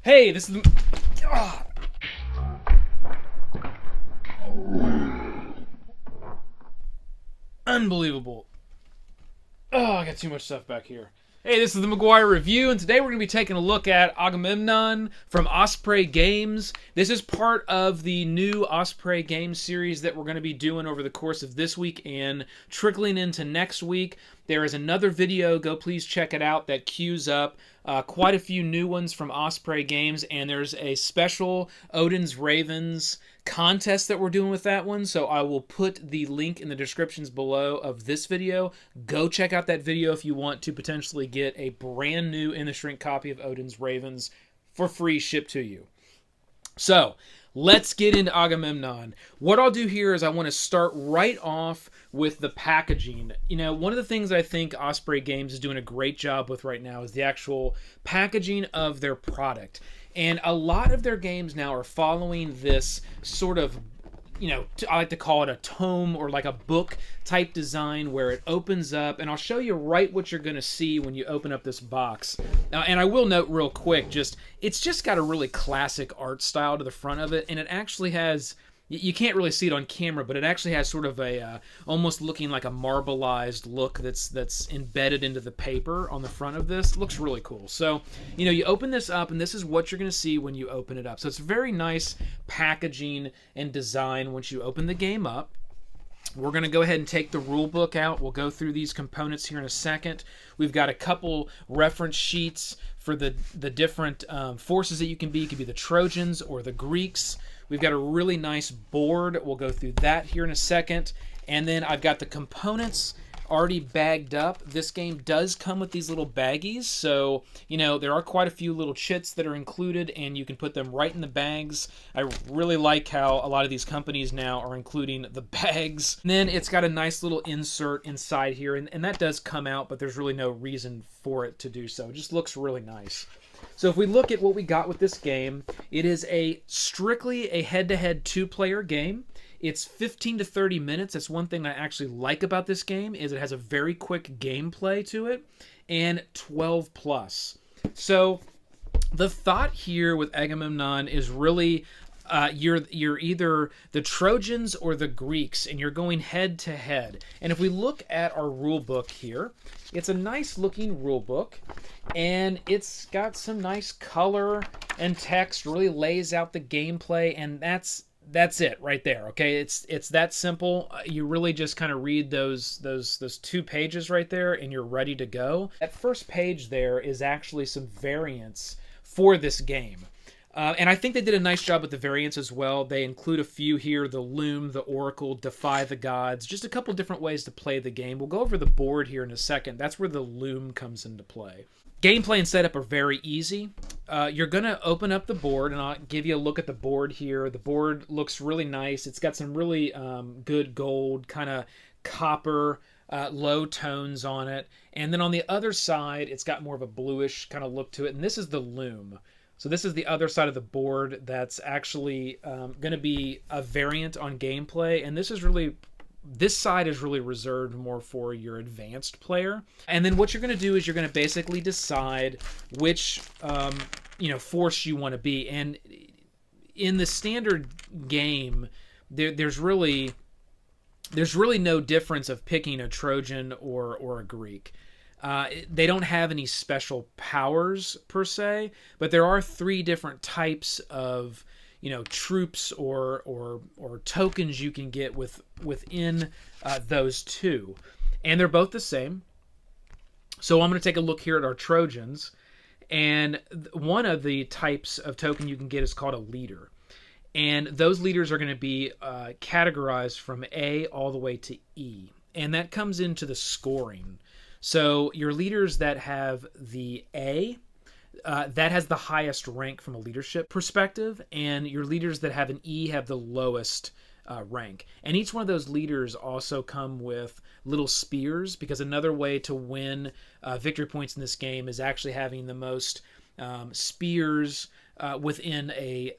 Hey, this is the... Ah. Unbelievable. Oh, I got too much stuff back here. Hey, this is the McGuire Review, and today we're going to be taking a look at Agamemnon from Osprey Games. This is part of the new Osprey Games series that we're going to be doing over the course of this week and trickling into next week. There is another video, go please check it out, that queues up quite a few new ones from Osprey Games, and there's a special Odins Ravens contest that we're doing with that one, so I will put the link in the descriptions below of this video. Go check out that video if you want to potentially get a brand new in the shrink copy of Odin's Ravens for free shipped to you. So let's get into Agamemnon. What I'll do here is I want to start right off with the packaging. You know, one of the things I think Osprey Games is doing a great job with right now is the actual packaging of their product. And a lot of their games now are following this sort of, you know, I like to call it a tome or like a book type design where it opens up, and I'll show you right what you're going to see when you open up this box. And I will note real quick, it's just got a really classic art style to the front of it, and it actually has, you can't really see it on camera, but it actually has sort of a almost looking like a marbleized look that's embedded into the paper on the front of this. It looks really cool. So, you know, you open this up, and this is what you're going to see when you open it up. So it's very nice packaging and design once you open the game up. We're going to go ahead and take the rule book out. We'll go through these components here in a second. We've got a couple reference sheets for the different forces that you can be. You could be the Trojans or the Greeks. We've got a really nice board. We'll go through that here in a second. And then I've got the components already bagged up. This game does come with these little baggies, so you know there are quite a few little chits that are included, and you can put them right in the bags. I really like how a lot of these companies now are including the bags. And then it's got a nice little insert inside here, and that does come out, but there's really no reason for it to do so. It just looks really nice. So if we look at what we got with this game, it is strictly a head-to-head two-player game. It's 15 to 30 minutes. That's one thing I actually like about this game, is it has a very quick gameplay to it, and 12 plus. So the thought here with Agamemnon is really you're either the Trojans or the Greeks, and you're going head to head. And if we look at our rule book here, it's a nice looking rule book, and it's got some nice color and text, really lays out the gameplay, and that's it right there. Okay, it's that simple. You really just kind of read those 2 pages right there, and you're ready to go. That first page there is actually some variants for this game. And I think they did a nice job with the variants as well. They include a few here: the Loom, the Oracle, Defy the Gods, just a couple different ways to play the game. We'll go over the board here in a second. That's where the Loom comes into play. Gameplay and setup are very easy. You're going to open up the board, and I'll give you a look at the board here. The board looks really nice. It's got some really good gold, kind of copper, low tones on it. And then on the other side, it's got more of a bluish kind of look to it. And this is the Loom. So this is the other side of the board that's actually going to be a variant on gameplay. And this side is really reserved more for your advanced player. And then what you're going to do is you're going to basically decide which force you want to be. And in the standard game, there's really no difference of picking a Trojan or a Greek. They don't have any special powers per se, but there are 3 different types of troops or tokens you can get within those 2, and they're both the same. So I'm going to take a look here at our Trojans, and one of the types of token you can get is called a leader, and those leaders are going to be categorized from A all the way to E, and that comes into the scoring. So your leaders that have the A, that has the highest rank from a leadership perspective, and your leaders that have an E have the lowest rank. And each one of those leaders also come with little spears, because another way to win victory points in this game is actually having the most spears within a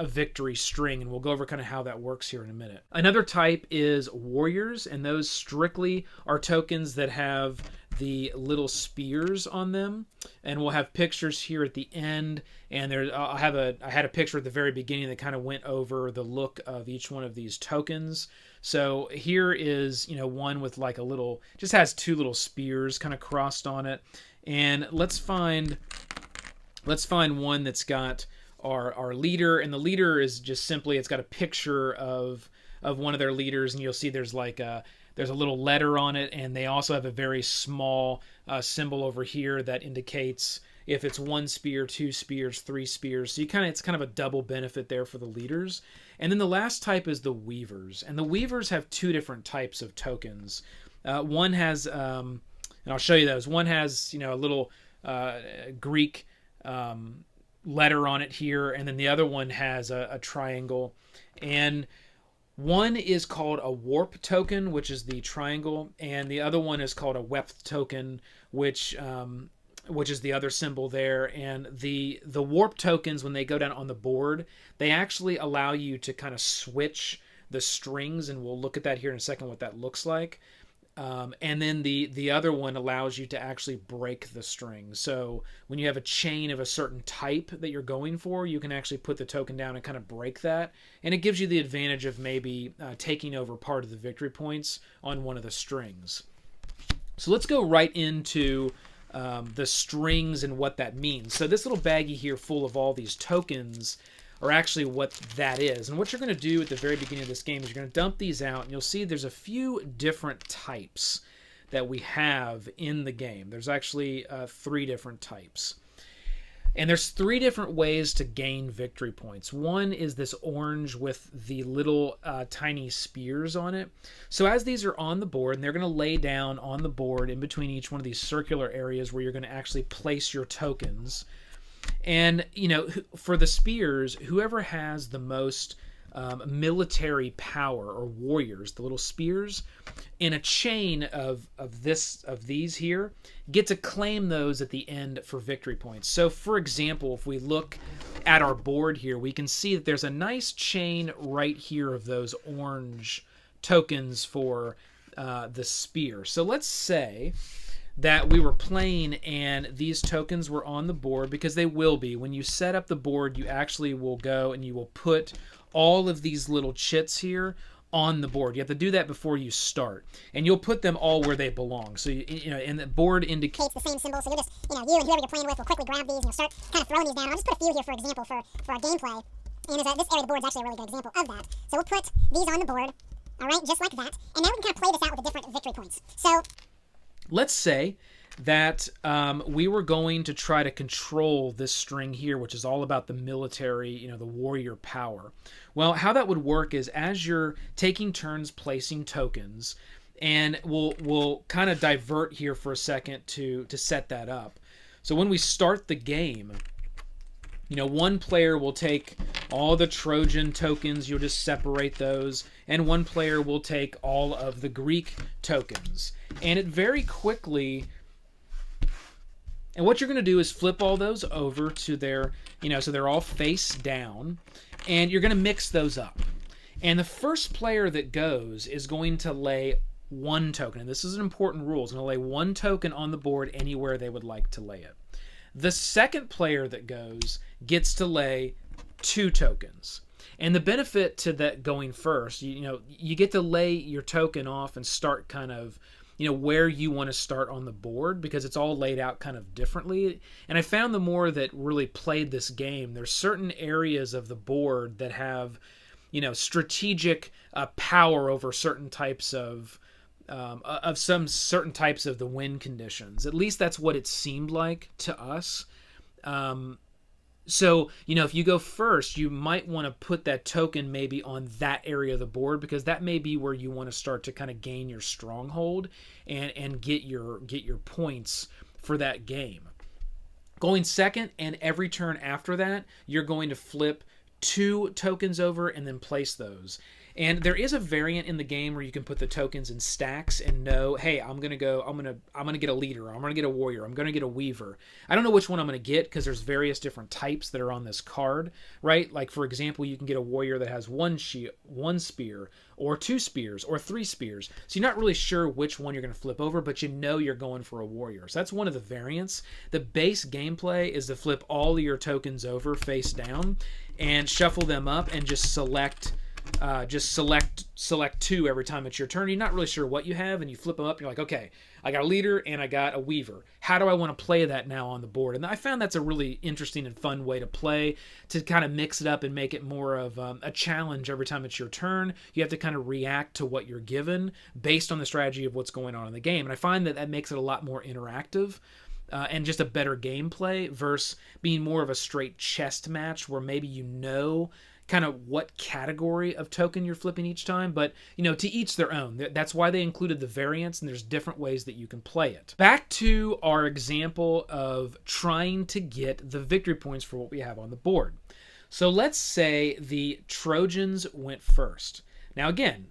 victory string, and we'll go over kind of how that works here in a minute. Another type is warriors, and those strictly are tokens that have the little spears on them, and we'll have pictures here at the end. And there, I had a picture at the very beginning that kind of went over the look of each one of these tokens. So here is, one with like a little, just has two little spears kind of crossed on it. And let's find one that's got our leader, and the leader is just simply, it's got a picture of one of their leaders, and you'll see there's a little letter on it, and they also have a very small symbol over here that indicates if it's 1 spear, 2 spears, 3 spears. So it's kind of a double benefit there for the leaders. And then the last type is the weavers, and the weavers have 2 different types of tokens. One has, and I'll show you those. One has a little Greek letter on it here, and then the other one has a triangle. And one is called a warp token, which is the triangle, and the other one is called a wepth token, which is the other symbol there. And the warp tokens, when they go down on the board, they actually allow you to kind of switch the strings, and we'll look at that here in a second what that looks like. And then the other one allows you to actually break the string. So when you have a chain of a certain type that you're going for, you can actually put the token down and kind of break that. And it gives you the advantage of maybe taking over part of the victory points on one of the strings. So let's go right into the strings and what that means. So this little baggie here full of all these tokens are actually what that is. And what you're going to do at the very beginning of this game is you're going to dump these out, and you'll see there's a few different types that we have in the game. There's actually 3 different types. And there's 3 different ways to gain victory points. One is this orange with the little tiny spears on it. So as these are on the board, and they're going to lay down on the board in between each one of these circular areas where you're going to actually place your tokens. And, for the spears, whoever has the most military power, or warriors, the little spears, in a chain of these here, get to claim those at the end for victory points. So, for example, if we look at our board here, we can see that there's a nice chain right here of those orange tokens for the spear. So let's say that we were playing and these tokens were on the board, because they will be. When you set up the board, you actually will go and you will put all of these little chits here on the board. You have to do that before you start, and you'll put them all where they belong. So and the board indicates the same symbol. So you'll just, you and whoever you're playing with will quickly grab these, and you'll start kind of throwing these down. I'll just put a few here for example for our gameplay. And this area of the board is actually a really good example of that. So we'll put these on the board, all right, just like that. And now we can kind of play this out with the different victory points. So let's say that we were going to try to control this string here, which is all about the military, the warrior power. Well, how that would work is as you're taking turns placing tokens, and we'll kind of divert here for a second to set that up. So when we start the game, one player will take all the Trojan tokens, you'll just separate those, and one player will take all of the Greek tokens. And it very quickly, and what you're going to do is flip all those over to their, so they're all face down, and you're going to mix those up. And the first player that goes is going to lay 1 token, and this is an important rule, is going to lay 1 token on the board anywhere they would like to lay it. The second player that goes gets to lay 2 tokens. And the benefit to that going first, you get to lay your token off and start kind of, where you want to start on the board, because it's all laid out kind of differently. And I found the more that really played this game, there's certain areas of the board that have, strategic power over certain types of certain types of the win conditions. At least that's what it seemed like to us. So, if you go first, you might want to put that token maybe on that area of the board, because that may be where you want to start to kind of gain your stronghold and get your points for that game. Going second, and every turn after that, you're going to flip 2 tokens over and then place those. And there is a variant in the game where you can put the tokens in stacks and know, hey, I'm gonna get a leader, I'm gonna get a warrior, I'm gonna get a weaver. I don't know which one I'm gonna get because there's various different types that are on this card, right? Like for example, you can get a warrior that has one spear, or 2 spears, or 3 spears. So you're not really sure which one you're gonna flip over, but you know you're going for a warrior. So that's one of the variants. The base gameplay is to flip all of your tokens over face down and shuffle them up and just select 2 every time it's your turn. You're not really sure what you have, and you flip them up and you're like, okay, I got a leader and I got a weaver. How do I want to play that now on the board? And I found that's a really interesting and fun way to play, to kind of mix it up and make it more of a challenge every time it's your turn. You have to kind of react to what you're given based on the strategy of what's going on in the game. And I find that makes it a lot more interactive. And just a better gameplay versus being more of a straight chess match where maybe you know kind of what category of token you're flipping each time, but to each their own. That's why they included the variants, and there's different ways that you can play it. Back to our example of trying to get the victory points for what we have on the board. So let's say the Trojans went first. Now again,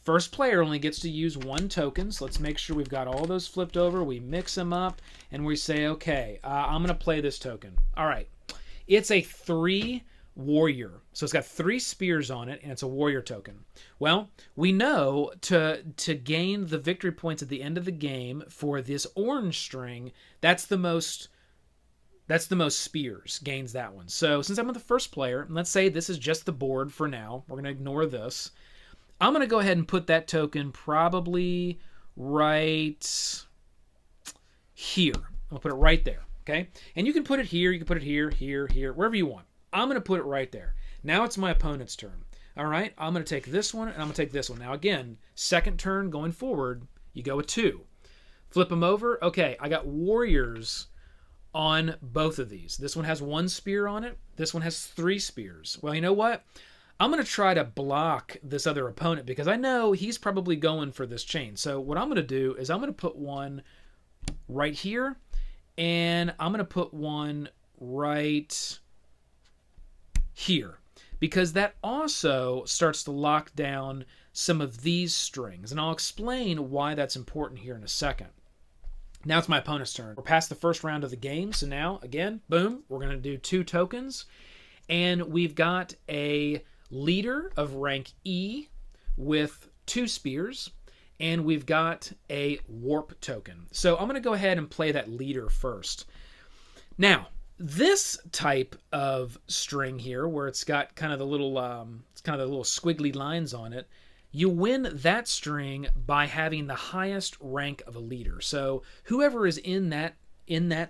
first player only gets to use 1 token, so let's make sure we've got all those flipped over. We mix them up, and we say, okay, I'm going to play this token. All right, it's a 3 warrior. So it's got 3 spears on it, and it's a warrior token. Well, we know to gain the victory points at the end of the game for this orange string, that's the most spears, gains that one. So since I'm the first player, and let's say this is just the board for now, we're going to ignore this. I'm going to go ahead and put that token probably right here. I'll put it right there, okay? And you can put it here, you can put it here, here, here, wherever you want. I'm going to put it right there. Now it's my opponent's turn. All right, I'm going to take this one, and I'm going to take this one. Now again, second turn going forward, you go with 2. Flip them over. Okay, I got warriors on both of these. This one has 1 spear on it. This one has 3 spears. Well, you know what? I'm going to try to block this other opponent because I know he's probably going for this chain. So what I'm going to do is I'm going to put one right here, and I'm going to put one right here, because that also starts to lock down some of these strings. And I'll explain why that's important here in a second. Now it's my opponent's turn. We're past the first round of the game. So now, again, boom, we're going to do 2 tokens. And we've got a leader of rank E with 2 spears, and we've got a warp token. So I'm going to go ahead and play that leader first. Now, this type of string here, where it's got kind of the little squiggly lines on it, you win that string by having the highest rank of a leader. So whoever is in that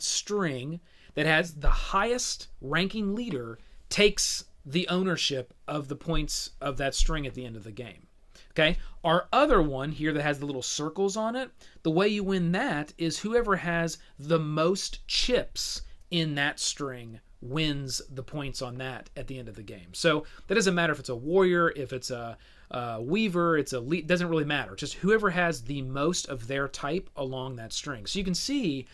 string that has the highest ranking leader takes the ownership of the points of that string at the end of the game. Okay, our other one here that has the little circles on it, the way you win that is whoever has the most chips in that string wins the points on that at the end of the game. So that doesn't matter if it's a warrior, if it's a weaver, it's a lead, doesn't really matter. Just whoever has the most of their type along that string. So you can see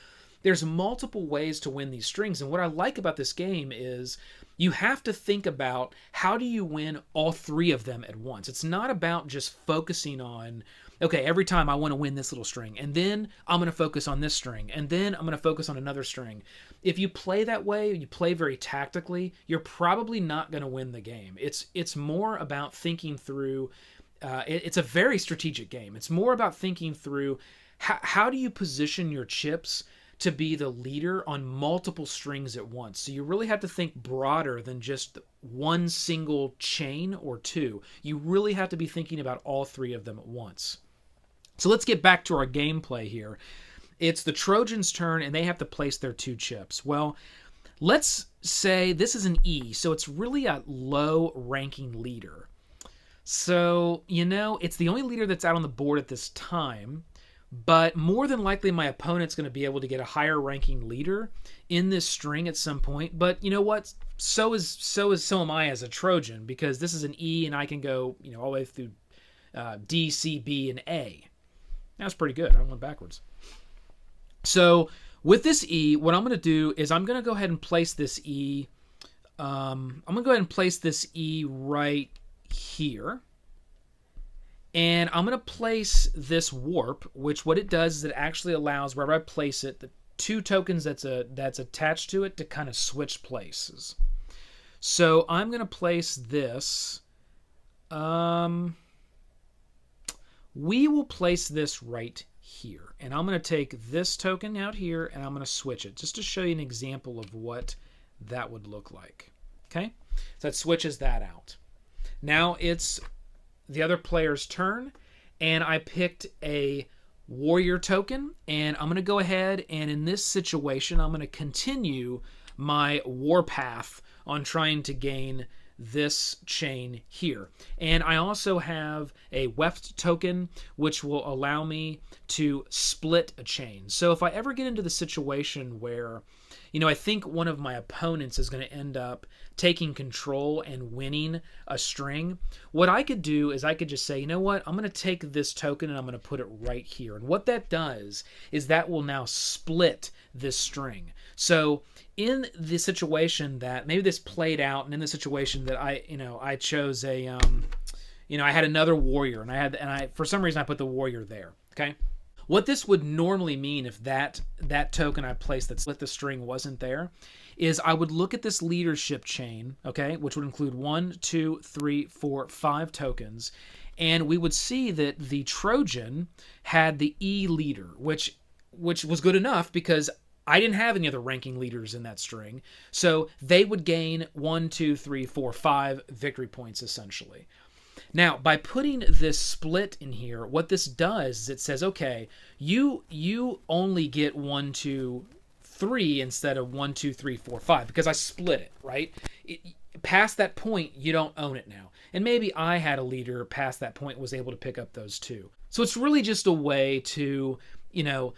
there's multiple ways to win these strings. And what I like about this game is you have to think about how do you win all 3 of them at once. It's not about just focusing on, okay, every time I want to win this little string, and then I'm going to focus on this string, and then I'm going to focus on another string. If you play that way, you play very tactically, you're probably not going to win the game. It's more about thinking through, it's a very strategic game. It's more about thinking through how do you position your chips to be the leader on multiple strings at once. So you really have to think broader than just one single chain or 2. You really have to be thinking about all 3 of them at once. So let's get back to our gameplay here. It's the Trojans' turn, and they have to place their 2 chips. Well, let's say this is an E, so it's really a low-ranking leader. So, it's the only leader that's out on the board at this time, but more than likely my opponent's going to be able to get a higher ranking leader in this string at some point. But you know what? So am I as a Trojan, because this is an E and I can go all the way through D, C, B, and A. That's pretty good. I went backwards. So with this E, what I'm going to do is I'm going to go ahead and place this E. I'm going to go ahead and place this E right here. And I'm going to place this warp, which what it does is it actually allows, wherever I place it, the 2 tokens that's attached to it to kind of switch places. So I'm going to place this. We will place this right here. And I'm going to take this token out here and I'm going to switch it just to show you an example of what that would look like. Okay? So that switches that out. Now it's the other player's turn, and I picked a warrior token, and I'm going to go ahead and in this situation I'm going to continue my warpath on trying to gain this chain here. And I also have a weft token which will allow me to split a chain. So if I ever get into the situation where, you know, I think one of my opponents is going to end up taking control and winning a string, what I could do is I could just say, you know what, I'm going to take this token and I'm going to put it right here. And what that does is that will now split this string. So in the situation that maybe this played out, and in the situation that I chose a, I had another warrior, and I for some reason I put the warrior there. Okay. What this would normally mean if that token I placed that split the string wasn't there is I would look at this leadership chain, okay, which would include 1, 2, 3, 4, 5 tokens, and we would see that the Trojan had the E leader, which was good enough because I didn't have any other ranking leaders in that string, so they would gain 1, 2, 3, 4, 5 victory points essentially. Now, by putting this split in here, what this does is it says, okay, you only get 1, 2, 3 instead of 1, 2, 3, 4, 5 because I split it, right? Past that point, you don't own it now. And maybe I had a leader past that point was able to pick up those 2. So it's really just a way to,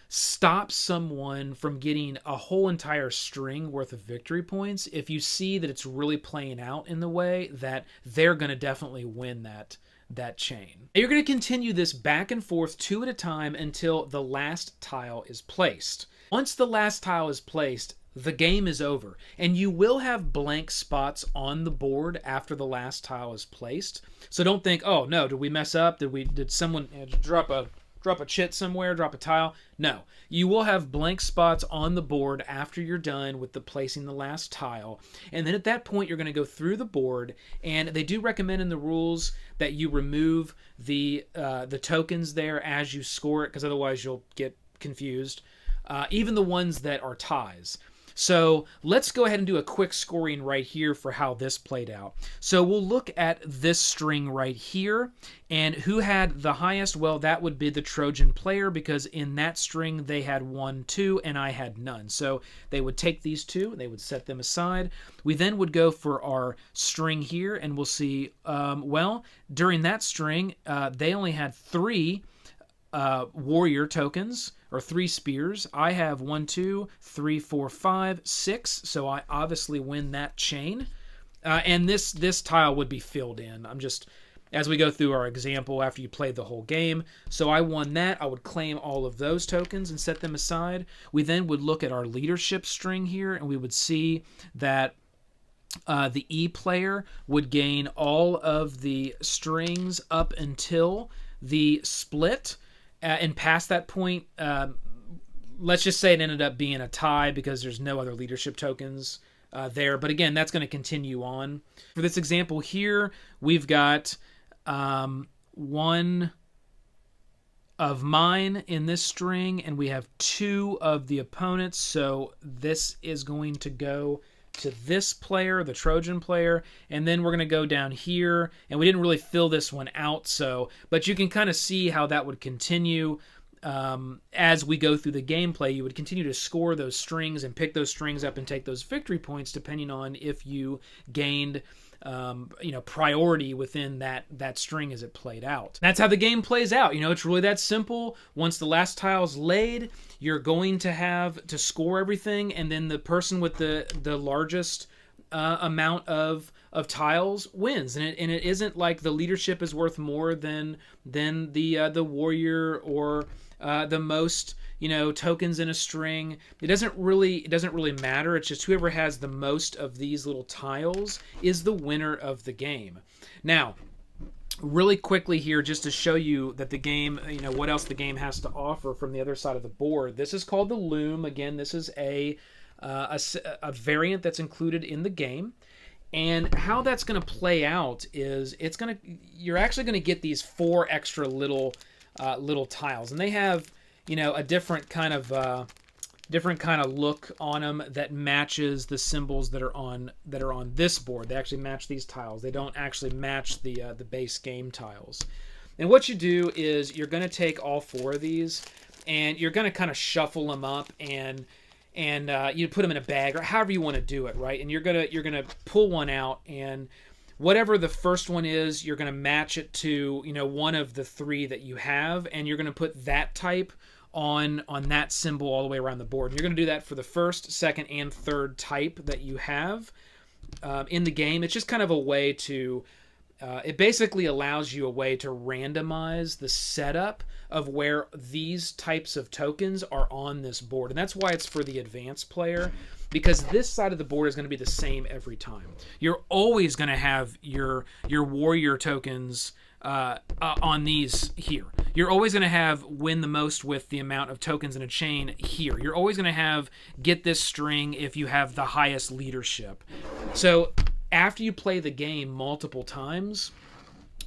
stop someone from getting a whole entire string worth of victory points if you see that it's really playing out in the way that they're going to definitely win that chain. You're going to continue this back and forth 2 at a time until the last tile is placed. Once the last tile is placed, the game is over, and you will have blank spots on the board after the last tile is placed. So don't think, oh no, did we mess up? Did someone drop a chit somewhere, drop a tile? No. You will have blank spots on the board after you're done with placing the last tile. And then at that point, you're going to go through the board, and they do recommend in the rules that you remove the tokens there as you score it, because otherwise you'll get confused. Even the ones that are ties. So let's go ahead and do a quick scoring right here for how this played out. So we'll look at this string right here, and who had the highest? Well, that would be the Trojan player, because in that string they had 1, 2, and I had none. So they would take these 2, and they would set them aside. We then would go for our string here, and we'll see, during that string, they only had 3 warrior tokens, or 3 spears. I have 1, 2, 3, 4, 5, 6, so I obviously win that chain. And this tile would be filled in. I'm just, as we go through our example after you played the whole game. So I won that. I would claim all of those tokens and set them aside. We then would look at our leadership string here, and we would see that the E player would gain all of the strings up until the split. And past that point, let's just say it ended up being a tie because there's no other leadership tokens there. But again, that's going to continue on. For this example here, we've got 1 of mine in this string, and we have 2 of the opponents. So this is going to go to this player, the Trojan player, and then we're going to go down here, and we didn't really fill this one out, but you can kind of see how that would continue as we go through the gameplay. You would continue to score those strings and pick those strings up and take those victory points depending on if you gained priority within that string as it played out. That's how the game plays out. It's really that simple. Once the last tile's laid, you're going to have to score everything, and then the person with the largest amount of tiles wins. And it isn't like the leadership is worth more than the warrior or the most tokens in a string. It doesn't really matter. It's just whoever has the most of these little tiles is the winner of the game. Now, really quickly here, just to show you that the game, what else the game has to offer from the other side of the board. This is called the Loom. Again, this is a variant that's included in the game. And how that's going to play out is you're actually going to get these 4 extra little tiles, and they have a different kind of look on them that matches the symbols that are on this board. They actually match these tiles. They don't actually match the base game tiles. And what you do is you're going to take all 4 of these, and you're going to kind of shuffle them up, and you put them in a bag, or however you want to do it, right? And you're gonna pull one out, and whatever the first one is, you're gonna match it to one of the 3 that you have, and you're gonna put that type on that symbol all the way around the board. And you're gonna do that for the first, second, and third type that you have in the game. It's just kind of a way to it basically allows you a way to randomize the setup of where these types of tokens are on this board. And that's why it's for the advanced player, because this side of the board is going to be the same every time. You're always going to have your warrior tokens on these here. You're always going to have win the most with the amount of tokens in a chain here. You're always going to have get this string if you have the highest leadership. So after you play the game multiple times,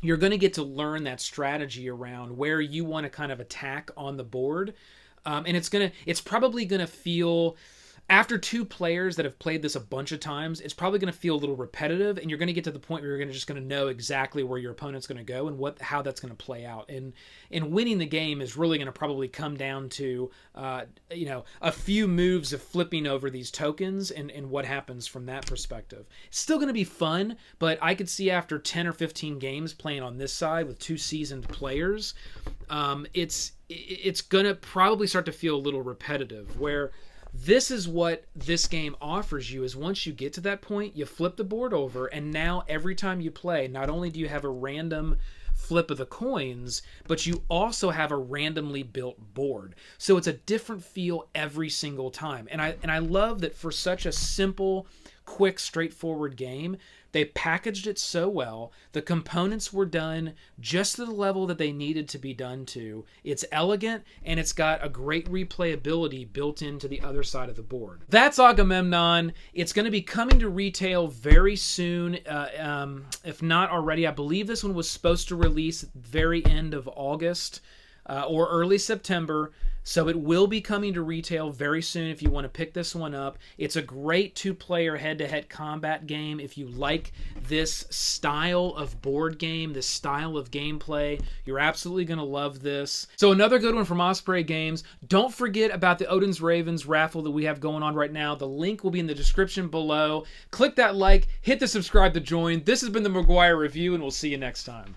you're going to get to learn that strategy around where you want to kind of attack on the board. And it's probably going to feel, after 2 players that have played this a bunch of times, it's probably going to feel a little repetitive, and you're going to get to the point where you're just going to know exactly where your opponent's going to go and how that's going to play out. And winning the game is really going to probably come down to a few moves of flipping over these tokens and what happens from that perspective. It's still going to be fun, but I could see after 10 or 15 games playing on this side with 2 seasoned players, it's going to probably start to feel a little repetitive, where this is what this game offers you. Is once you get to that point, you flip the board over, and now every time you play, not only do you have a random flip of the coins, but you also have a randomly built board. So it's a different feel every single time. And I love that for such a simple, quick, straightforward game, they packaged it so well. The components were done just to the level that they needed to be done to. It's elegant, and it's got a great replayability built into the other side of the board. That's Agamemnon. It's going to be coming to retail very soon, if not already. I believe this one was supposed to release at the very end of August or early September. So it will be coming to retail very soon if you want to pick this one up. It's a great 2-player head-to-head combat game. If you like this style of board game, this style of gameplay, you're absolutely going to love this. So another good one from Osprey Games. Don't forget about the Odins Ravens raffle that we have going on right now. The link will be in the description below. Click that like, hit the subscribe to join. This has been the McGuire Review, and we'll see you next time.